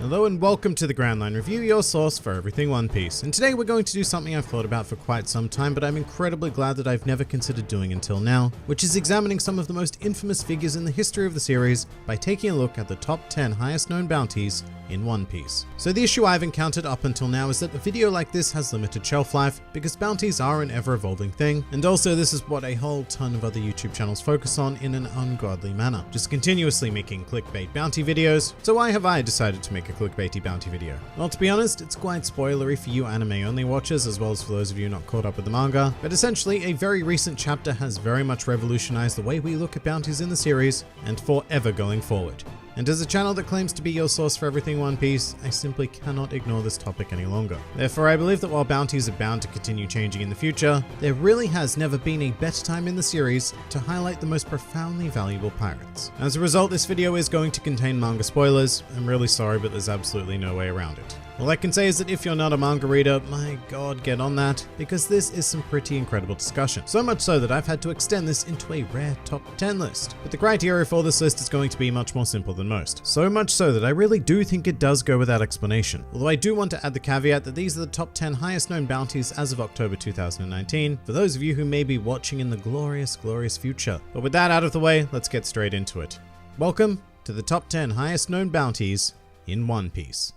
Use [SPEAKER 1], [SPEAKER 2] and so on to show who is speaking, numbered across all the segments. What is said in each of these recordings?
[SPEAKER 1] Hello and welcome to the Grand Line Review, your source for everything One Piece. And today we're going to do something I've thought about for quite some time, but I'm incredibly glad that I've never considered doing until now, which is examining some of the most infamous figures in the history of the series by taking a look at the top 10 highest known bounties in One Piece. So the issue I've encountered up until now is that a video like this has limited shelf life because bounties are an ever-evolving thing, and also this is what a whole ton of other YouTube channels focus on in an ungodly manner, just continuously making clickbait bounty videos. So why have I decided to make a clickbaity bounty video? Well, to be honest, it's quite spoilery for you anime only watchers as well as for those of you not caught up with the manga, but essentially a very recent chapter has very much revolutionized the way we look at bounties in the series and forever going forward. And as a channel that claims to be your source for everything One Piece, I simply cannot ignore this topic any longer. Therefore, I believe that while bounties are bound to continue changing in the future, there really has never been a better time in the series to highlight the most profoundly valuable pirates. As a result, this video is going to contain manga spoilers. I'm really sorry, but there's absolutely no way around it. All I can say is that if you're not a manga reader, my god, get on that, because this is some pretty incredible discussion. So much so that I've had to extend this into a rare top 10 list. But the criteria for this list is going to be much more simple than most. So much so that I really do think it does go without explanation. Although I do want to add the caveat that these are the top 10 highest known bounties as of October 2019, for those of you who may be watching in the glorious, glorious future. But with that out of the way, let's get straight into it. Welcome to the top 10 highest known bounties in One Piece.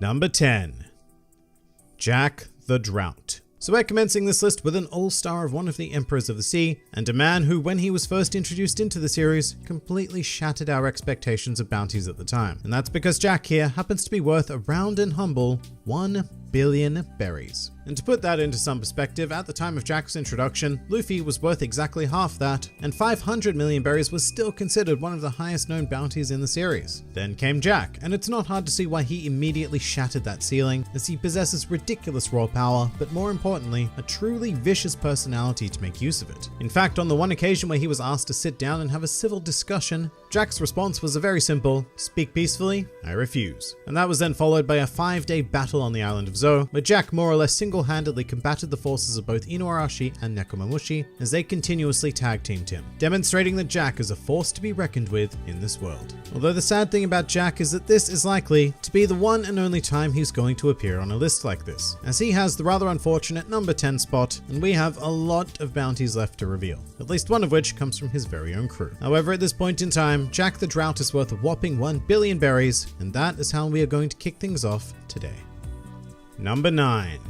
[SPEAKER 1] Number 10. Jack the Drought. So we're commencing this list with an all-star of one of the Emperors of the Sea, and a man who, when he was first introduced into the series, completely shattered our expectations of bounties at the time. And that's because Jack here happens to be worth a round and humble 1 billion berries. And to put that into some perspective, at the time of Jack's introduction, Luffy was worth exactly half that, and 500 million berries was still considered one of the highest known bounties in the series. Then came Jack, and it's not hard to see why he immediately shattered that ceiling, as he possesses ridiculous raw power, but more importantly, a truly vicious personality to make use of it. In fact, on the one occasion where he was asked to sit down and have a civil discussion, Jack's response was a very simple, "Speak peacefully, I refuse." And that was then followed by a 5-day battle on the island of Zou, where Jack more or less single-handedly combated the forces of both Inuarashi and Nekomamushi as they continuously tag-teamed him, demonstrating that Jack is a force to be reckoned with in this world. Although the sad thing about Jack is that this is likely to be the one and only time he's going to appear on a list like this, as he has the rather unfortunate number 10 spot, and we have a lot of bounties left to reveal, at least one of which comes from his very own crew. However, at this point in time, Jack the Drought is worth a whopping 1 billion berries, and that is how we are going to kick things off today. Number 9.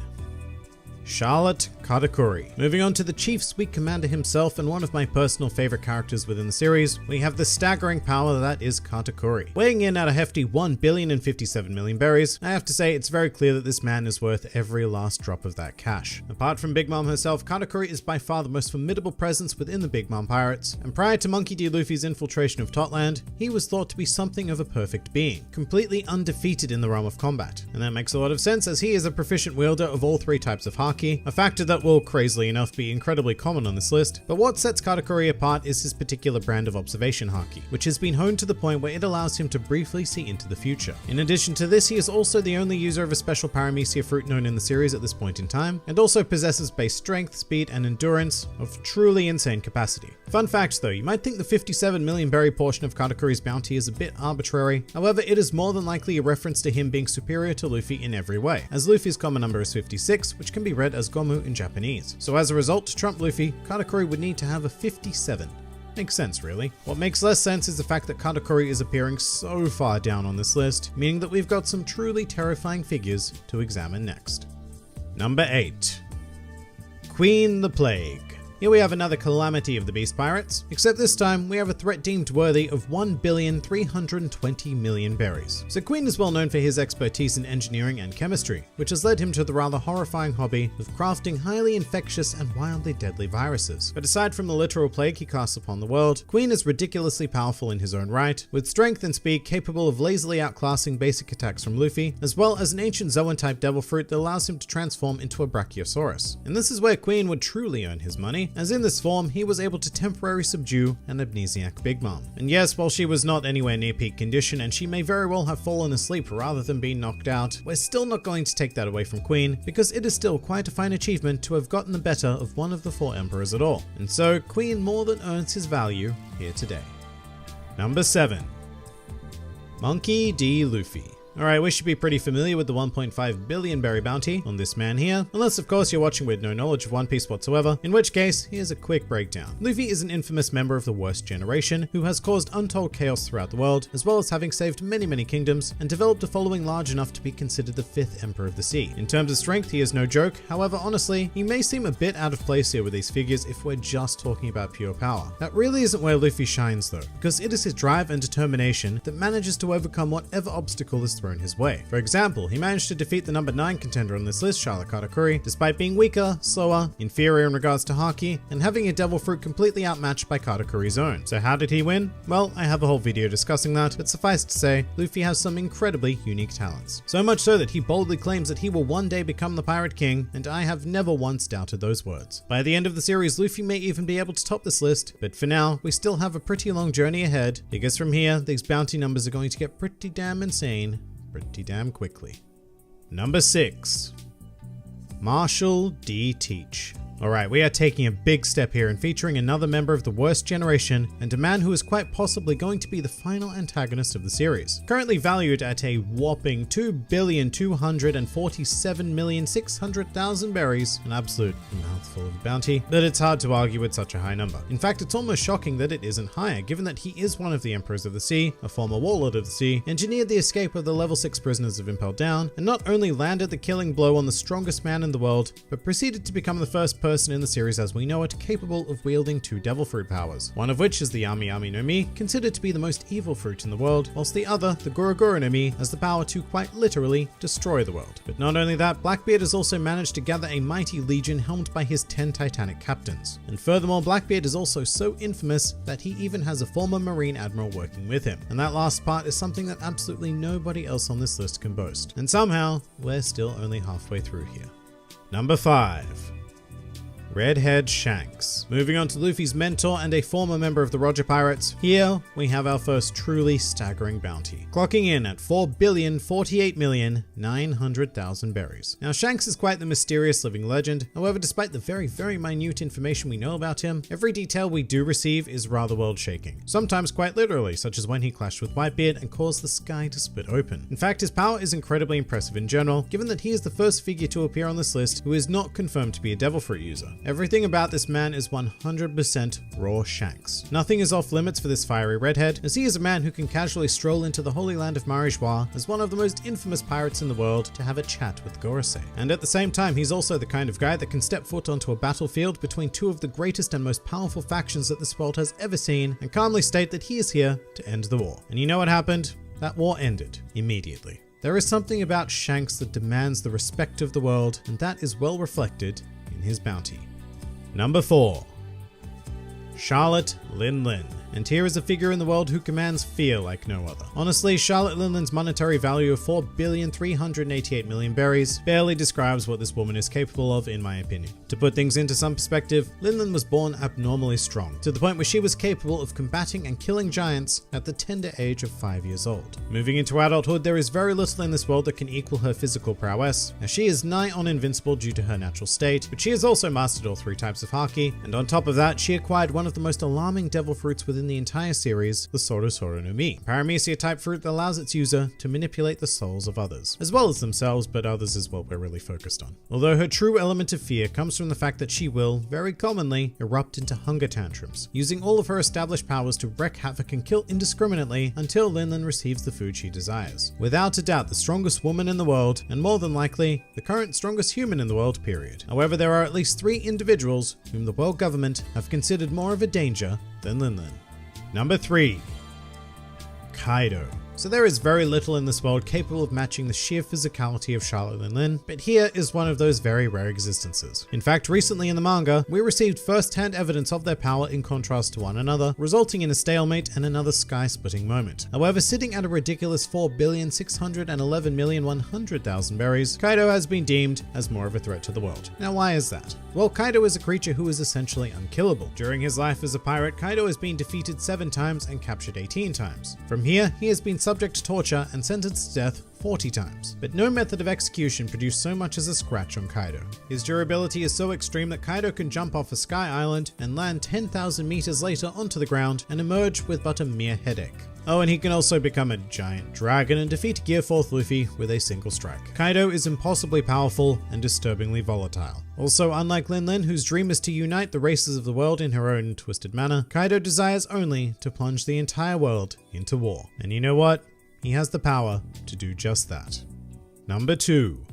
[SPEAKER 1] Charlotte Katakuri. Moving on to the Chief Sweet Commander himself and one of my personal favorite characters within the series, we have the staggering power that is Katakuri. Weighing in at a hefty 1,057 million berries, I have to say it's very clear that this man is worth every last drop of that cash. Apart from Big Mom herself, Katakuri is by far the most formidable presence within the Big Mom pirates, and prior to Monkey D. Luffy's infiltration of Totland, he was thought to be something of a perfect being, completely undefeated in the realm of combat. And that makes a lot of sense as he is a proficient wielder of all 3 types of haki, a factor that will, crazily enough, be incredibly common on this list. But what sets Katakuri apart is his particular brand of observation haki, which has been honed to the point where it allows him to briefly see into the future. In addition to this, he is also the only user of a special paramecia fruit known in the series at this point in time, and also possesses base strength, speed, and endurance of truly insane capacity. Fun fact though, you might think the 57 million berry portion of Katakuri's bounty is a bit arbitrary. However, it is more than likely a reference to him being superior to Luffy in every way, as Luffy's common number is 56, which can be read as Gomu in Japanese. So as a result, to trump Luffy, Katakuri would need to have a 57. Makes sense, really. What makes less sense is the fact that Katakuri is appearing so far down on this list, meaning that we've got some truly terrifying figures to examine next. Number 8. Queen the Plague. Here we have another calamity of the Beast Pirates, except this time we have a threat deemed worthy of 1,320 million berries. So Queen is well known for his expertise in engineering and chemistry, which has led him to the rather horrifying hobby of crafting highly infectious and wildly deadly viruses. But aside from the literal plague he casts upon the world, Queen is ridiculously powerful in his own right, with strength and speed capable of lazily outclassing basic attacks from Luffy, as well as an ancient Zoan-type devil fruit that allows him to transform into a Brachiosaurus. And this is where Queen would truly earn his money, as in this form, he was able to temporarily subdue an amnesiac Big Mom. And yes, while she was not anywhere near peak condition, and she may very well have fallen asleep rather than being knocked out, we're still not going to take that away from Queen, because it is still quite a fine achievement to have gotten the better of one of the 4 emperors at all. And so, Queen more than earns his value here today. Number 7. Monkey D. Luffy. Alright, we should be pretty familiar with the 1.5 billion berry bounty on this man here, unless of course you're watching with no knowledge of One Piece whatsoever, in which case, here's a quick breakdown. Luffy is an infamous member of the worst generation, who has caused untold chaos throughout the world, as well as having saved many kingdoms, and developed a following large enough to be considered the 5th Emperor of the Sea. In terms of strength, he is no joke, however honestly, he may seem a bit out of place here with these figures if we're just talking about pure power. That really isn't where Luffy shines though, because it is his drive and determination that manages to overcome whatever obstacle is thrown his way. For example, he managed to defeat the number 9 contender on this list, Charlotte Katakuri, despite being weaker, slower, inferior in regards to Haki, and having a devil fruit completely outmatched by Katakuri's own. So how did he win? Well, I have a whole video discussing that, but suffice to say, Luffy has some incredibly unique talents. So much so that he boldly claims that he will one day become the Pirate King, and I have never once doubted those words. By the end of the series, Luffy may even be able to top this list, but for now, we still have a pretty long journey ahead, because from here, these bounty numbers are going to get pretty damn insane pretty damn quickly. Number 6. Marshall D. Teach. Alright, we are taking a big step here and featuring another member of the worst generation and a man who is quite possibly going to be the final antagonist of the series. Currently valued at a whopping 2,247,600,000 berries, an absolute mouthful of bounty, but it's hard to argue with such a high number. In fact, it's almost shocking that it isn't higher, given that he is one of the Emperors of the Sea, a former warlord of the sea, engineered the escape of the level 6 prisoners of Impel Down, and not only landed the killing blow on the strongest man in the world, but proceeded to become the first person in the series as we know it capable of wielding 2 devil fruit powers, one of which is the Ami Ami no Mi, considered to be the most evil fruit in the world, whilst the other, the Gura Gura no Mi, has the power to quite literally destroy the world. But not only that, Blackbeard has also managed to gather a mighty legion helmed by his 10 Titanic captains. And furthermore, Blackbeard is also so infamous that he even has a former Marine Admiral working with him. And that last part is something that absolutely nobody else on this list can boast. And somehow, we're still only halfway through here. Number 5. Redhead Shanks. Moving on to Luffy's mentor and a former member of the Roger Pirates, here we have our first truly staggering bounty, clocking in at 4,048,900,000 berries. Now Shanks is quite the mysterious living legend, however despite the very minute information we know about him, every detail we do receive is rather world shaking, sometimes quite literally, such as when he clashed with Whitebeard and caused the sky to split open. In fact, his power is incredibly impressive in general, given that he is the first figure to appear on this list who is not confirmed to be a devil fruit user. Everything about this man is 100% raw Shanks. Nothing is off limits for this fiery redhead, as he is a man who can casually stroll into the holy land of Marijois as one of the most infamous pirates in the world to have a chat with Gorosei. And at the same time, he's also the kind of guy that can step foot onto a battlefield between 2 of the greatest and most powerful factions that this world has ever seen and calmly state that he is here to end the war. And you know what happened? That war ended immediately. There is something about Shanks that demands the respect of the world, and that is well reflected in his bounty. Number 4. Charlotte Lin. And here is a figure in the world who commands fear like no other. Honestly, Charlotte Linlin's monetary value of 4,388,000,000 berries barely describes what this woman is capable of in my opinion. To put things into some perspective, Linlin was born abnormally strong, to the point where she was capable of combating and killing giants at the tender age of 5 years old. Moving into adulthood, there is very little in this world that can equal her physical prowess, as she is nigh on invincible due to her natural state, but she has also mastered all 3 types of Haki, and on top of that, she acquired one of the most alarming devil fruits within the entire series, the Soro Soro no Mi, a paramecia type fruit that allows its user to manipulate the souls of others, as well as themselves, but others is what we're really focused on. Although her true element of fear comes from the fact that she will, very commonly, erupt into hunger tantrums, using all of her established powers to wreak havoc and kill indiscriminately until Linlin receives the food she desires. Without a doubt, the strongest woman in the world, and more than likely, the current strongest human in the world, period. However, there are at least 3 individuals whom the world government have considered more of a danger than Linlin. Number 3. Kaido. So there is very little in this world capable of matching the sheer physicality of Charlotte Lin, but here is one of those very rare existences. In fact, recently in the manga, we received first-hand evidence of their power in contrast to one another, resulting in a stalemate and another sky-splitting moment. However, sitting at a ridiculous 4,611,100,000 berries, Kaido has been deemed as more of a threat to the world. Now why is that? Well, Kaido is a creature who is essentially unkillable. During his life as a pirate, Kaido has been defeated 7 times and captured 18 times. From here, he has been subject to torture and sentenced to death 40 times. But no method of execution produced so much as a scratch on Kaido. His durability is so extreme that Kaido can jump off a sky island and land 10,000 meters later onto the ground and emerge with but a mere headache. Oh, and he can also become a giant dragon and defeat Gear 4th Luffy with a single strike. Kaido is impossibly powerful and disturbingly volatile. Also, unlike Lin Lin, whose dream is to unite the races of the world in her own twisted manner, Kaido desires only to plunge the entire world into war. And you know what? He has the power to do just that. Number 2.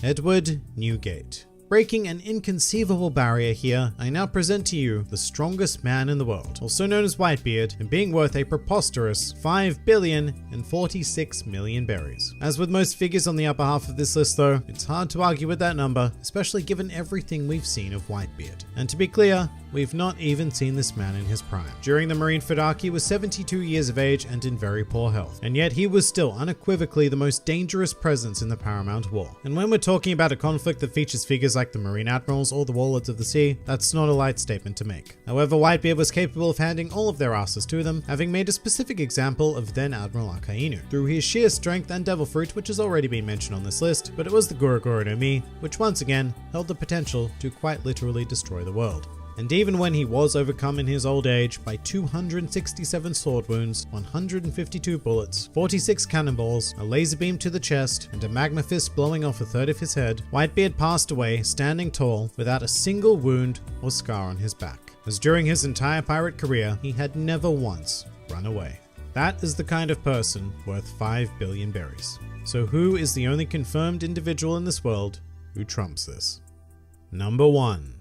[SPEAKER 1] Edward Newgate. Breaking an inconceivable barrier here, I now present to you the strongest man in the world, also known as Whitebeard, and being worth a preposterous 5,046,000,000 berries. As with most figures on the upper half of this list though, it's hard to argue with that number, especially given everything we've seen of Whitebeard. And to be clear, we've not even seen this man in his prime. During the Marineford arc, he was 72 years of age and in very poor health, and yet he was still unequivocally the most dangerous presence in the Paramount War. And when we're talking about a conflict that features figures like the Marine Admirals or the Warlords of the Sea, that's not a light statement to make. However, Whitebeard was capable of handing all of their asses to them, having made a specific example of then Admiral Akainu, through his sheer strength and Devil Fruit, which has already been mentioned on this list, but it was the Guruguru no Mi, which once again held the potential to quite literally destroy the world. And even when he was overcome in his old age by 267 sword wounds, 152 bullets, 46 cannonballs, a laser beam to the chest, and a magma fist blowing off a third of his head, Whitebeard passed away standing tall without a single wound or scar on his back, as during his entire pirate career, he had never once run away. That is the kind of person worth 5 billion berries. So who is the only confirmed individual in this world who trumps this? Number 1.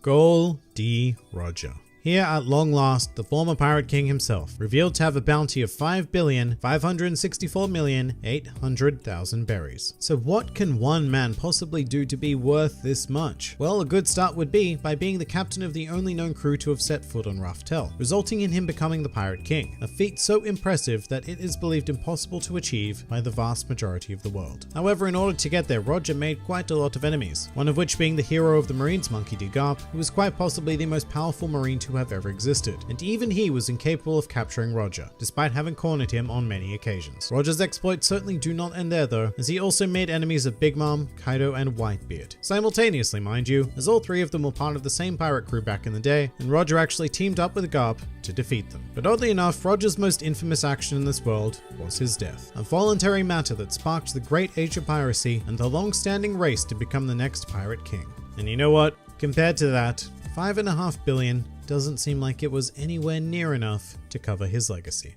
[SPEAKER 1] Gol D. Roger. Here at long last, the former Pirate King himself, revealed to have a bounty of 5,564,800,000 berries. So what can one man possibly do to be worth this much? Well, a good start would be by being the captain of the only known crew to have set foot on Raftel, resulting in him becoming the Pirate King, a feat so impressive that it is believed impossible to achieve by the vast majority of the world. However, in order to get there, Roger made quite a lot of enemies, one of which being the hero of the Marines, Monkey D. Garp, who was quite possibly the most powerful Marine to have ever existed, and even he was incapable of capturing Roger, despite having cornered him on many occasions. Roger's exploits certainly do not end there though, as he also made enemies of Big Mom, Kaido, and Whitebeard. Simultaneously, mind you, as all three of them were part of the same pirate crew back in the day, and Roger actually teamed up with Garp to defeat them. But oddly enough, Roger's most infamous action in this world was his death, a voluntary matter that sparked the great age of piracy and the long-standing race to become the next Pirate King. And you know what? Compared to that, 5.5 billion doesn't seem like it was anywhere near enough to cover his legacy.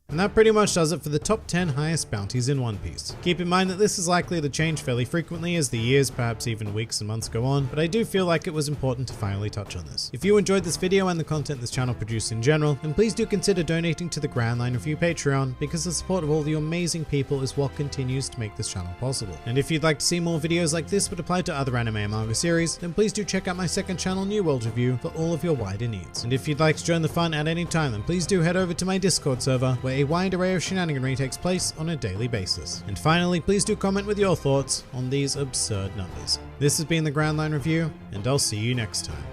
[SPEAKER 1] And that pretty much does it for the top 10 highest bounties in One Piece. Keep in mind that this is likely to change fairly frequently as the years, perhaps even weeks and months go on, but I do feel like it was important to finally touch on this. If you enjoyed this video and the content this channel produces in general, then please do consider donating to the Grand Line Review Patreon, because the support of all the amazing people is what continues to make this channel possible. And if you'd like to see more videos like this but apply to other anime and manga series, then please do check out my second channel, New World Review, for all of your wider needs. And if you'd like to join the fun at any time, then please do head over to my Discord server, where a wide array of shenaniganry takes place on a daily basis. And finally, please do comment with your thoughts on these absurd numbers. This has been the Grand Line Review, and I'll see you next time.